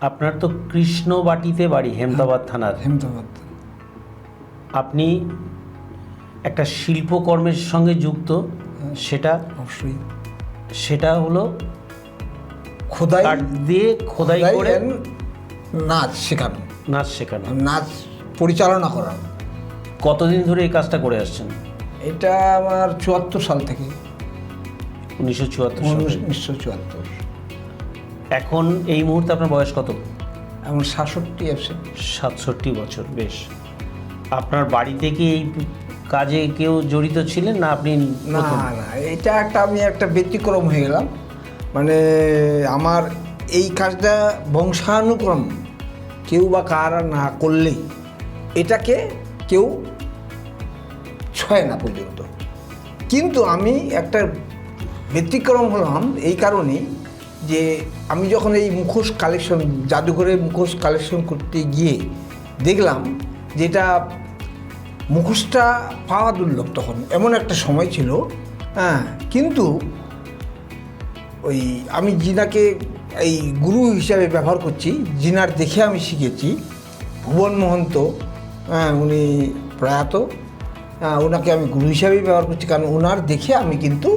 আপনার তো কৃষ্ণবাটিতে বাড়ি, হেমদাবাদ থানার। হেমদাবাদ। আপনি একটা শিল্পকর্মের সঙ্গে যুক্ত, সেটা অবশ্যই। সেটা হলো খোদাই, কাঠ দিয়ে খোদাই করে and নাচ শেখানো, নাচ শেখানো। নাচ পরিচালনা করা। কতদিন ধরে এই কাজটা করে আসছেন? এটা আমার 74 সাল থেকে, 1974 সালে। 1974। এখন এই মুহূর্তে আপনার বয়স কত? এখন 67 আসছে। 67 বছর। বেশ। আপনার বাড়ি থেকে এই কাজে কেউ জড়িত ছিলেন না আপনি না প্রথম? না, এটা আমি একটা ব্যতিক্রম হয়ে গেলাম। মানে আমার এই কাজটা বংশানুক্রম, কেউ বা কারা না করলে এটাকে কেউ ছয় না পর্যন্ত। কিন্তু আমি একটা ব্যতিক্রম হলাম এই কারণেই যে আমি যখন এই মুখোশ কালেকশন, জাদুঘরে মুখোশ কালেকশন করতে গিয়ে দেখলাম যেটা মুখোশটা পাওয়া দুর্লভ। তখন এমন একটা সময় ছিল, হ্যাঁ। কিন্তু ওই আমি জিনাকে এই গুরু হিসাবে ব্যবহার করছি, জিনার দেখে আমি শিখেছি। ভুবন মহন্ত, হ্যাঁ, উনি প্রয়াত, ওনাকে আমি গুরু হিসাবেই ব্যবহার করছি, কারণ ওনার দেখে আমি কিন্তু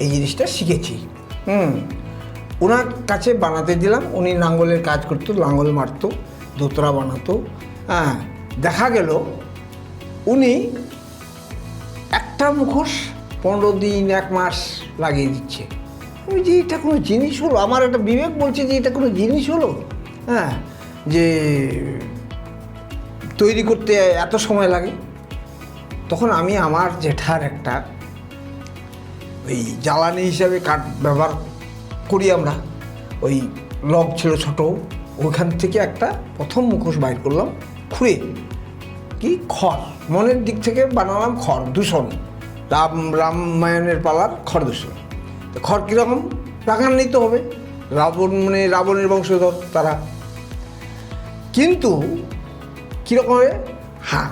এই জিনিসটা শিখেছি। ওনার কাছে বানাতে দিলাম, উনি লাঙ্গলের কাজ করতো, লাঙ্গল মারতো, দোতরা বানাতো। হ্যাঁ, দেখা গেল উনি একটা মুখোশ 15 দিন 1 মাস লাগিয়ে দিচ্ছে। আমি যে এটা কোনো জিনিস হলো? আমার একটা বিবেক বলছে যে এটা কোনো জিনিস হলো, হ্যাঁ, যে তৈরি করতে এত সময় লাগে। তখন আমি আমার জেঠার একটা ওই জ্বালানি হিসাবে কাঠ ব্যবহার করি আমরা, ওই লগ ছিল ছোট, ওইখান থেকে একটা প্রথম মুখোশ বাইর করলাম খুঁড়ে। কি খড়, মনের দিক থেকে বানালাম খড় দূষণ, রামায়ণের পালার খড় দূষণ। খড় কীরকম? রাগান্বিত হবে, রাবণের বংশধর তারা। কিন্তু কীরকম হবে? হ্যাঁ,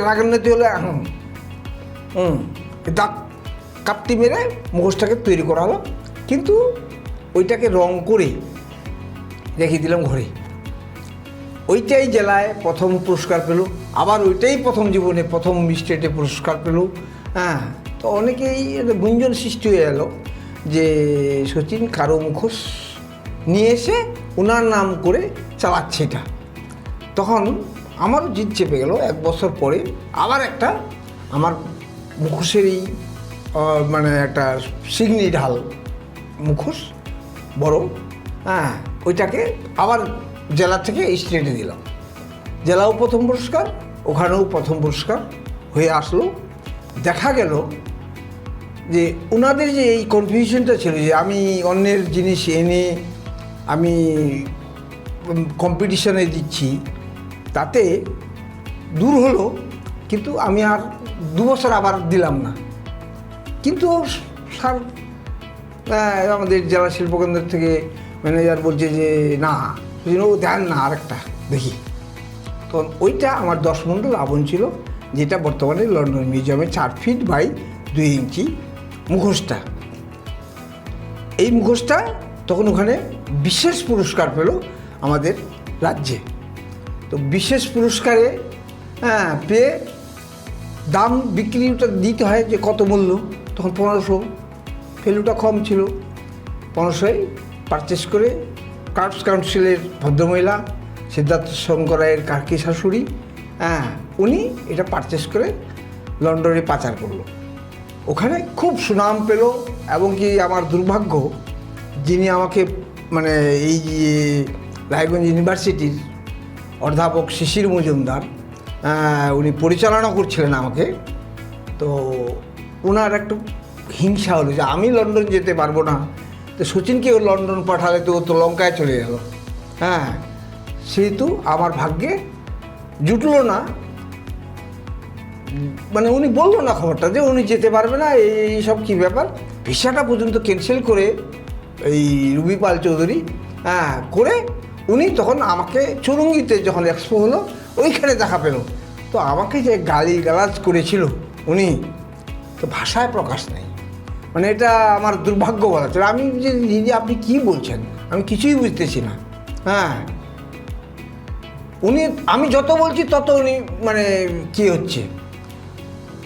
রাগান্বিত হলে দাঁত কাপটি মেরে মুখোশটাকে তৈরি করা হলো। কিন্তু ওইটাকে রং করে রেখে দিলাম ঘরে। ওইটাই জেলায় প্রথম পুরস্কার পেল, আবার ওইটাই প্রথম জীবনে প্রথম স্টেটে পুরস্কার পেল। হ্যাঁ, তো অনেকেই গুঞ্জন সৃষ্টি হয়ে গেল যে শচীন কারো মুখোশ নিয়ে এসে ওনার নাম করে চালাচ্ছে এটা। তখন আমারও জিদ চেপে গেল। 1 বছর পরে আবার একটা আমার মুখোশেরই মানে একটা সিগনি ঢাল মুখোশ বড়, হ্যাঁ, ওইটাকে আবার জেলা থেকে স্টেটে দিলাম। জেলাও প্রথম পুরস্কার, ওখানেও প্রথম পুরস্কার হয়ে আসলো। দেখা গেল যে ওনাদের যে এই কনফিউশনটা ছিল যে আমি অন্যের জিনিস এনে আমি কম্পিটিশনে দিচ্ছি, তাতে দূর হলো। কিন্তু আমি আর 2 বছর আবার দিলাম না। কিন্তু স্যার, আমাদের জেলা শিল্পকেন্দ্র থেকে ম্যানেজার বলছে যে না, ও দেন না, আরেকটা দেখি। তখন ওইটা আমার 10 মণ্ডল আবন ছিল, যেটা বর্তমানে লন্ডন মিউজিয়ামে 4 ফিট বাই 2 ইঞ্চি মুখোশটা। এই মুখোশটা তখন ওখানে বিশেষ পুরস্কার পেল আমাদের রাজ্যে। তো বিশেষ পুরস্কারে পেয়ে দাম বিক্রিটা দিতে হয় যে কত মূল্য, তখন 1500, ভ্যালুটা কম ছিল। 1500 পারচেস করে কার্পস কাউন্সিলের ভদ্রমহিলা সিদ্ধার্থ শঙ্কর রায়ের কাকি শাশুড়ি, উনি এটা পারচেস করে লন্ডনে পাচার করলো। ওখানে খুব সুনাম পেল। এবং কি আমার দুর্ভাগ্য, যিনি আমাকে মানে এই যে রায়গঞ্জ ইউনিভার্সিটির অধ্যাপক শিশির মজুমদার, উনি পরিচালনা করছিলেন আমাকে। তো ওনার একটু হিংসা হলো যে আমি লন্ডন যেতে পারবো না, তো শচীনকে ও লন্ডন পাঠালে তো ও তো লঙ্কায় চলে গেল। হ্যাঁ, সেহেতু আমার ভাগ্যে জুটলো না। মানে উনি বললো না খবরটা যে উনি যেতে পারবে না, এই সব কী ব্যাপার। ভিসাটা পর্যন্ত ক্যান্সেল করে এই রুবি পাল চৌধুরী করে উনি তখন আমাকে চুরুঙ্গিতে যখন এক্সপো হলো ওইখানে দেখা পেল। তো আমাকে যে গালিগালাজ করেছিল উনি, তো ভাষায় প্রকাশ নেই। মানে এটা আমার দুর্ভাগ্য বলা ছিল। আমি যে নিজে, আপনি কী বলছেন, আমি কিছুই বুঝতেছি না। হ্যাঁ, উনি, আমি যত বলছি তত উনি মানে কি হচ্ছে,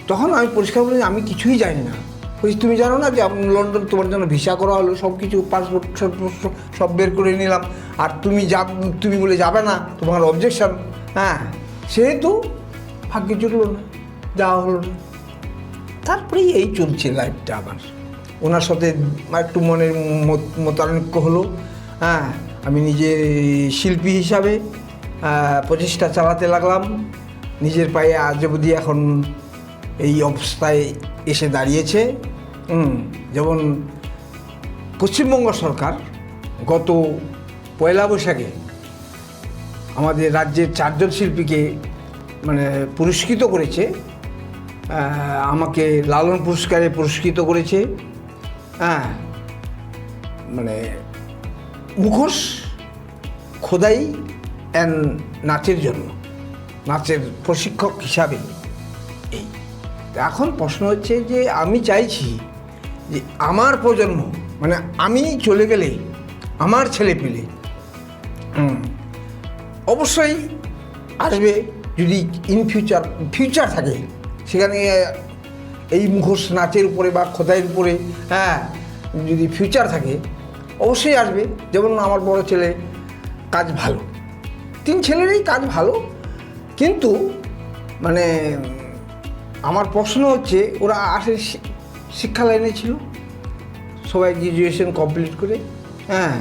তখন আমি পরিষ্কার বলি আমি কিছুই জানি না। বলছি তুমি জানো না যে লন্ডন তোমার জন্য ভিসা করা হলো, সব কিছু পাসপোর্ট সব বের করে নিলাম, আর তুমি বলে যাবে না, তোমার অবজেকশন। হ্যাঁ, সেহেতু ভাগ্যে জুটলো না, যাওয়া হলো না। তারপরেই এই চলছে লাইফটা আমার। ওনার সাথে একটু মনের মতানৈক্য হলো। হ্যাঁ, আমি নিজে শিল্পী হিসাবে প্রচেষ্টা চালাতে লাগলাম, নিজের পায়ে আজ অবধি এখন এই অবস্থায় এসে দাঁড়িয়েছে। যেমন পশ্চিমবঙ্গ সরকার গত পয়লা বৈশাখে আমাদের রাজ্যের 4 জন শিল্পীকে মানে পুরস্কৃত করেছে, আমাকে লালন পুরস্কারে পুরস্কৃত করেছে। হ্যাঁ, মানে মুখোশ খোদাই অ্যান্ড নাচের জন্য, নাচের প্রশিক্ষক হিসাবে। এই এখন প্রশ্ন হচ্ছে যে আমি চাইছি যে আমার প্রজন্ম, মানে আমি চলে গেলে আমার ছেলে পেলে অবশ্যই আসবে, যদি ইন ফিউচার থাকে সেখানে এই মুখোশ নাচের উপরে বা খোদাইয়ের উপরে, হ্যাঁ, যদি ফিউচার থাকে অবশ্যই আসবে। যেমন আমার বড় ছেলে কাজ ভালো, 3 ছেলেরই কাজ ভালো, কিন্তু মানে আমার প্রশ্ন হচ্ছে ওরা আসে শিক্ষা লাইনে ছিল, সবাই গ্র্যাজুয়েশন কমপ্লিট করে, হ্যাঁ,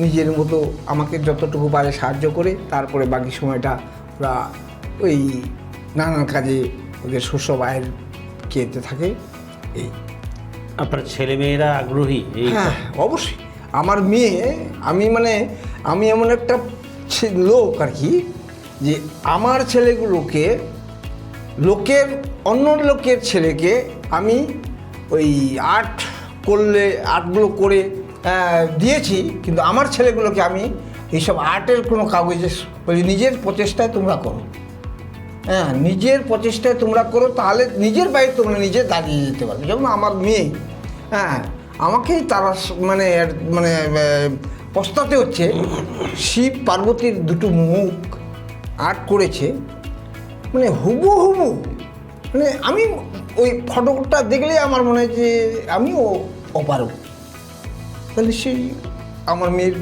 নিজের মতো আমাকে যতটুকু পারে সাহায্য করে, তারপরে বাকি সময়টা ওরা ওই নানান কাজে ওদের শস্য আয়ের খেতে থাকে। এই আপনার ছেলেমেয়েরা আগ্রহী? হ্যাঁ, অবশ্যই। আমার মেয়ে, আমি এমন একটা লোক আর কি, যে আমার ছেলেগুলোকে অন্য লোকের ছেলেকে আমি ওই আর্টগুলো করে দিয়েছি, কিন্তু আমার ছেলেগুলোকে আমি এইসব আর্টের কোনো কাগজে বলি নিজের প্রচেষ্টায় তোমরা করো। হ্যাঁ, নিজের প্রচেষ্টায় তোমরা করো, তাহলে নিজের বাইরে তোমরা নিজে দাঁড়িয়ে যেতে পারবে। যেমন আমার মেয়ে, হ্যাঁ, আমাকেই তারা মানে পস্তাতে হচ্ছে, শিব পার্বতীর 2টো মুখ আর্ট করেছে, মানে হুবহু, মানে আমি ওই ফটোটা দেখলে আমার মনে হয় যে আমিও অপারগ। তাহলে সেই আমার মেয়ের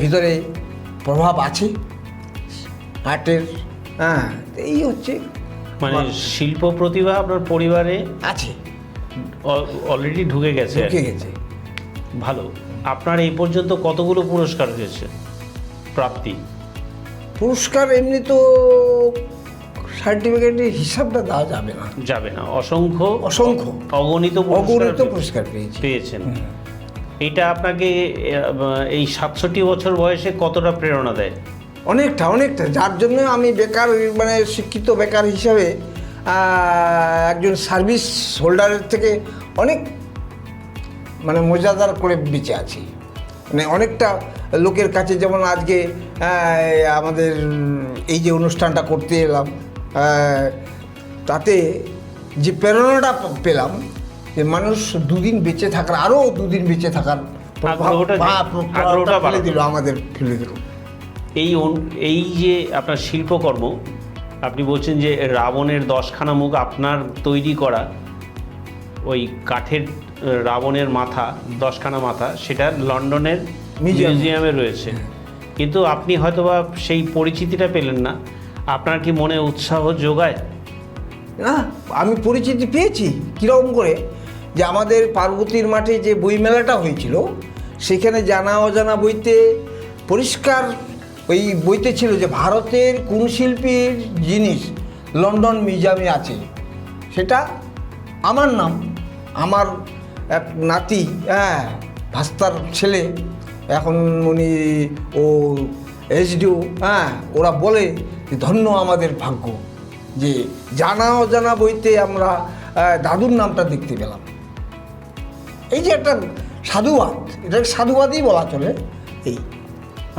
ভিতরে প্রভাব আছে আর্টের। হ্যাঁ, এই হচ্ছে মানে শিল্প প্রতিভা আপনার পরিবারে আছে, অলরেডি ঢুকে গেছে। ভালো। আপনার এই পর্যন্ত কতগুলো পুরস্কার হয়েছে প্রাপ্তি? পুরস্কার এমনি তো সার্টিফিকেটের হিসাবটা দেওয়া যাবে না। অসংখ্য অগণিত পুরস্কার পেয়েছেন। এটা আপনাকে এই 67 বছর বয়সে কতটা প্রেরণা দেয়? অনেকটা, যার জন্য আমি বেকার, মানে শিক্ষিত বেকার হিসাবে একজন সার্ভিস হোল্ডারের থেকে অনেক মানে মজাদার করে বেঁচে আছি। মানে অনেকটা লোকের কাছে, যেমন আজকে আমাদের এই যে অনুষ্ঠানটা করতে এলাম, তাতে যে প্রেরণাটা পেলাম যে মানুষ 2 দিন বেঁচে থাকার, আরও 2 দিন বেঁচে থাকার ফেলে দিল, আমাদের ফেলে দিল। এই যে আপনার শিল্পকর্ম, আপনি বলছেন যে রাবণের 10খানা মুখ আপনার তৈরি করা, ওই কাঠের রাবণের মাথা, 10খানা মাথা, সেটা লন্ডনের মিউজিয়ামে রয়েছে। কিন্তু আপনি হয়তোবা সেই পরিচিতিটা পেলেন না। আপনার কি মনে উৎসাহ যোগায়? না, আমি পরিচিতি পেয়েছি। কীরকম করে, যে আমাদের পার্বতীর মাঠে যে বইমেলাটা হয়েছিল, সেখানে জানা অজানা বইতে পরিষ্কার ওই বইতে ছিল যে ভারতের কোন শিল্পীর জিনিস লন্ডন মিউজিয়ামে আছে। সেটা আমার নাম, আমার এক নাতি, হ্যাঁ, ভাস্তার ছেলে, এখন উনি ও SDO, হ্যাঁ, ওরা বলে ধন্য আমাদের ভাগ্য যে জানা অজানা বইতে আমরা দাদুর নামটা দেখতে পেলাম। এই যে একটা সাধুবাদ, এটা সাধুবাদই বলা চলে। এই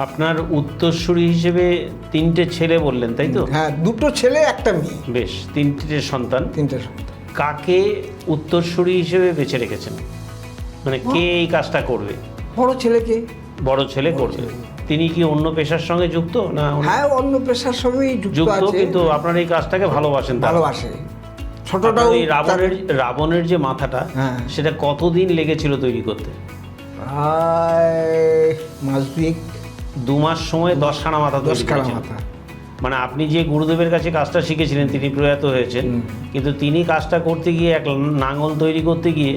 আপনার উত্তরসূরি হিসেবে 3টে ছেলে বললেন, তাই তো? হ্যাঁ, 2টো ছেলে, একটা মেয়ে। বেশ, 3টে সন্তান। 3টে সন্তান। কাকে উত্তরসূরি হিসেবে বেছে রেখেছেন? মানে কে এই কাজটা করবে? বড় ছেলেকে। বড় ছেলে করবে। তিনি কি অন্য পেশার সঙ্গে যুক্ত না? হ্যাঁ, অন্য পেশার সঙ্গেই যুক্ত যুক্ত, আছে, কিন্তু আপনার এই কাজটাকে ভালোবাসেন তারা। ভালোবাসে। আপনার ছোটটাও ওই রাবণের যে মাথাটা, হ্যাঁ। সেটা কতদিন লেগেছিল তৈরি করতে? প্রায় মাস দুয়েক। 2 মাস সময় 10খানা মাথা তৈরি 10খানা করেছেন। মাথা। মানে আপনি যে গুরুদেবের কাছে কাজটা শিখেছিলেন, তিনি প্রয়াত হয়েছেন, কিন্তু তিনি কাজটা করতে গিয়ে এক নাঙল তৈরি করতে গিয়ে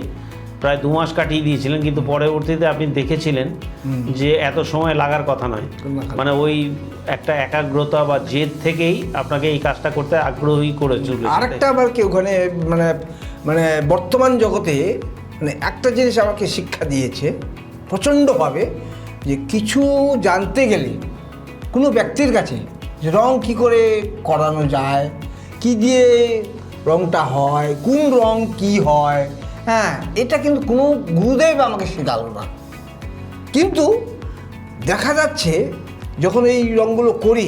প্রায় 2 মাস কাটিয়ে দিয়েছিলেন, কিন্তু পরবর্তীতে আপনি দেখেছিলেন যে এত সময় লাগার কথা নয়। মানে ওই একটা একাগ্রতা বা জেদ থেকেই আপনাকে এই কাজটা করতে আগ্রহী করে চলেছে। আরেকটা আবার কি ওখানে মানে মানে বর্তমান জগতে মানে একটা জিনিস আমাকে শিক্ষা দিয়েছে প্রচণ্ডভাবে, যে কিছু জানতে গেলে কোনো ব্যক্তির কাছে যে রং কী করে করানো যায়, কি দিয়ে রংটা হয়, কোন রং কি হয়, হ্যাঁ, এটা কিন্তু কোনো গুরুদেব আমাকে শেখালো না। কিন্তু দেখা যাচ্ছে যখন এই রঙগুলো করি,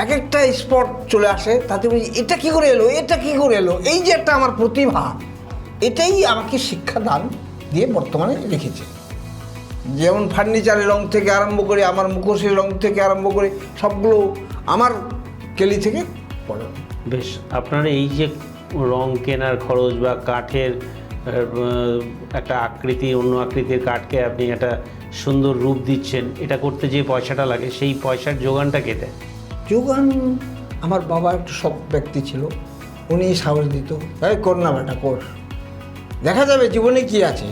এক একটা স্পট চলে আসে, তাতে বলি এটা কী করে এলো, এটা কী করে এলো, এই যে একটা আমার প্রতিভা, এটাই আমাকে শিক্ষাদান দিয়ে বর্তমানে রেখেছে। যেমন ফার্নিচারের রং থেকে আরম্ভ করে, আমার মুখোশের রং থেকে আরম্ভ করে সবগুলো আমার কেলি থেকে পড়ে। বেশ, আপনার এই যে রং কেনার খরচ বা কাঠের একটা আকৃতি, অন্য আকৃতির কাঠকে আপনি একটা সুন্দর রূপ দিচ্ছেন, এটা করতে যে পয়সাটা লাগে, সেই পয়সার যোগানটা কে দেয়? যোগান আমার বাবা একটু সৎ ব্যক্তি ছিল, উনি সাহস দিত, এই কর না বেটা কর, দেখা যাবে জীবনে কি আছে।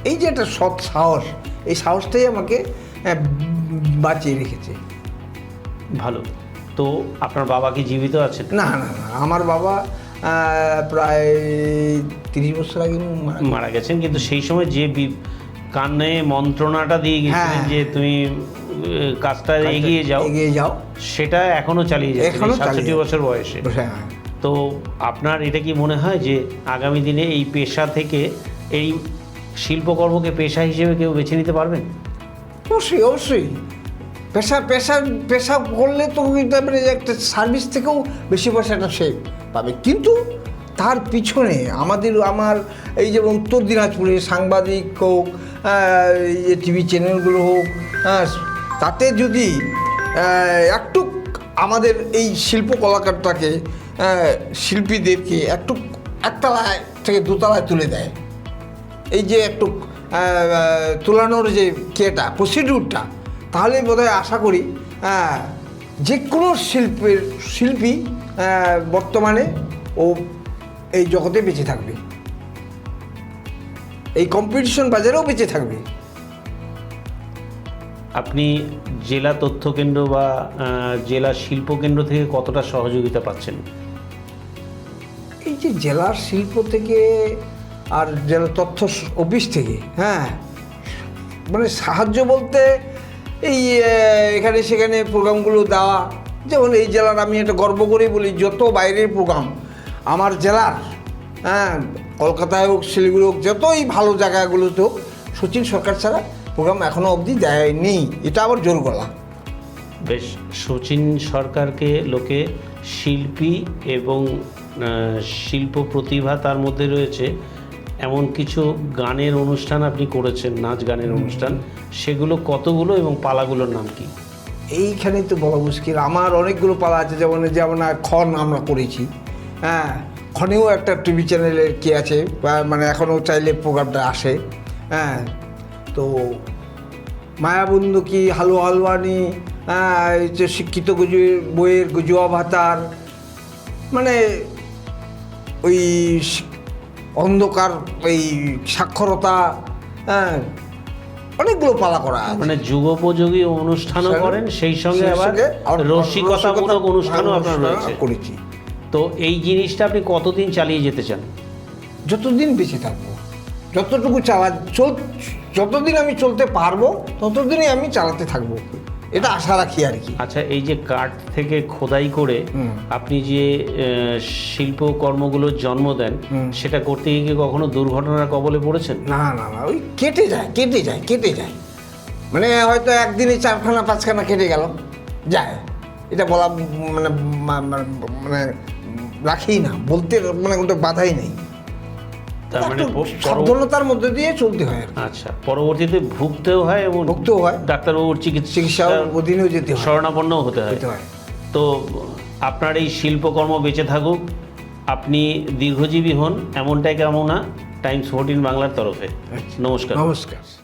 এই যে একটা সৎ সাহস, এই সাহসটাই আমাকে বাঁচিয়ে রেখেছে। ভালো। তো আপনার বাবা কি জীবিত আছেন? না না না, আমার বাবা প্রায় 30 বছর আগে মারা গেছেন, কিন্তু সেই সময় যে কানে মন্ত্রণাটা দিয়ে গেছিলেন যে তুমি কাজটা এগিয়ে যাও, সেটা এখনো চালিয়ে যাচ্ছে 67 বছর বয়সে। হ্যাঁ। তো আপনার এটা কি মনে হয় যে আগামী দিনে এই পেশা থেকে, এই শিল্পকর্মকে পেশা হিসেবে কেউ বেছে নিতে পারবেন? অবশ্যই অবশ্যই। পেশা করলে তো একটা সার্ভিস থেকেও বেশি পয়সাটা সে পাবে, কিন্তু তার পিছনে আমার এই যেমন উত্তর দিনাজপুরে সাংবাদিক হোক, এই টিভি চ্যানেলগুলো হোক, তাতে যদি একটু আমাদের এই শিল্পকলাকারটাকে, শিল্পীদেরকে একটু একতলায় থেকে দোতলায় তুলে দেয়, এই যে একটু তোলানোর যে প্রসিডিউরটা, তাহলে বোধহয় আশা করি যে কোনো শিল্পী বর্তমানে ও এই জগতে বেঁচে থাকবে, এই কম্পিটিশন বাজারেও বেঁচে থাকবে। আপনি জেলা তথ্য কেন্দ্র বা জেলা শিল্প কেন্দ্র থেকে কতটা সহযোগিতা পাচ্ছেন? এই যে জেলার শিল্প থেকে আর জেলা তথ্য অফিস থেকে, হ্যাঁ, মানে সাহায্য বলতে এই এখানে সেখানে প্রোগ্রামগুলো দেওয়া, যেমন এই জেলার আমি একটা গর্ব করে বলি, যত বাইরের প্রোগ্রাম আমার জেলার, হ্যাঁ, কলকাতায় হোক, শিলিগুড়ি হোক, যতই ভালো জায়গাগুলোতে হোক, সচিন সরকার ছাড়া প্রোগ্রাম এখনও অবধি দেয়নি, এটা আবার জোর গলা। বেশ, সচিন সরকারকে লোকে শিল্পী এবং শিল্প প্রতিভা তার মধ্যে রয়েছে, এমন কিছু গানের অনুষ্ঠান আপনি করেছেন, নাচ গানের অনুষ্ঠান, সেগুলো কতগুলো এবং পালাগুলোর নাম কি? এইখানেই তো বলা মুশকিল। আমার অনেকগুলো পালা আছে, যেমন খন আমরা করেছি, হ্যাঁ, খনেও একটা টিভি চ্যানেলের কি আছে, মানে এখনও চাইলে প্রোগ্রামটা আসে, হ্যাঁ। তো মায়াবন্ধু কি, হালুয়া হালুয়ানি, এই যে শিক্ষিত বইয়ের গুজুয়া ভাতার, মানে ওই অন্ধকার, এই সাক্ষরতা, হ্যাঁ, অনেকগুলো পালা করা আছে। মানে যুগোপযোগী অনুষ্ঠানও করেন, সেই সঙ্গে আবার রসিকতামূলক অনুষ্ঠানও আপনার রয়েছে। করেছি। তো এই জিনিসটা আপনি কতদিন চালিয়ে যেতে চান? যতদিন বেঁচে থাকবো, যতদিন আমি চলতে পারবো ততদিনই আমি চালাতে থাকবো, এটা আশা রাখি আর কি। আচ্ছা, এই যে কাঠ থেকে খোদাই করে আপনি যে শিল্পকর্মগুলোর জন্ম দেন, সেটা করতে গিয়ে কখনো দুর্ঘটনার কবলে পড়েছেন? না না না, ওই কেটে যায়, মানে হয়তো একদিনে 4খানা 5খানা কেটে গেল, যায়, এটা বলা মানে মানে রাখি না, বলতে মানে কোনো বাধাই নেই। তার মানে একটু সাবধানতার মধ্যে দিয়ে চলতে হয় আর কি। আচ্ছা, পরবর্তীতে ভুগতেও হয় এবং ভুগতেও হয়, ডাক্তারবাবুর চিকিৎসার অধীনেও যেতে হয়, শরণাপন্নও হতে হয়। যেতে হয়। তো আপনার এই শিল্পকর্ম বেঁচে থাকুক, আপনি দীর্ঘজীবী হন, এমনটাই কামনা টাইমস 14 বাংলার তরফে। আচ্ছা। নমস্কার। নমস্কার।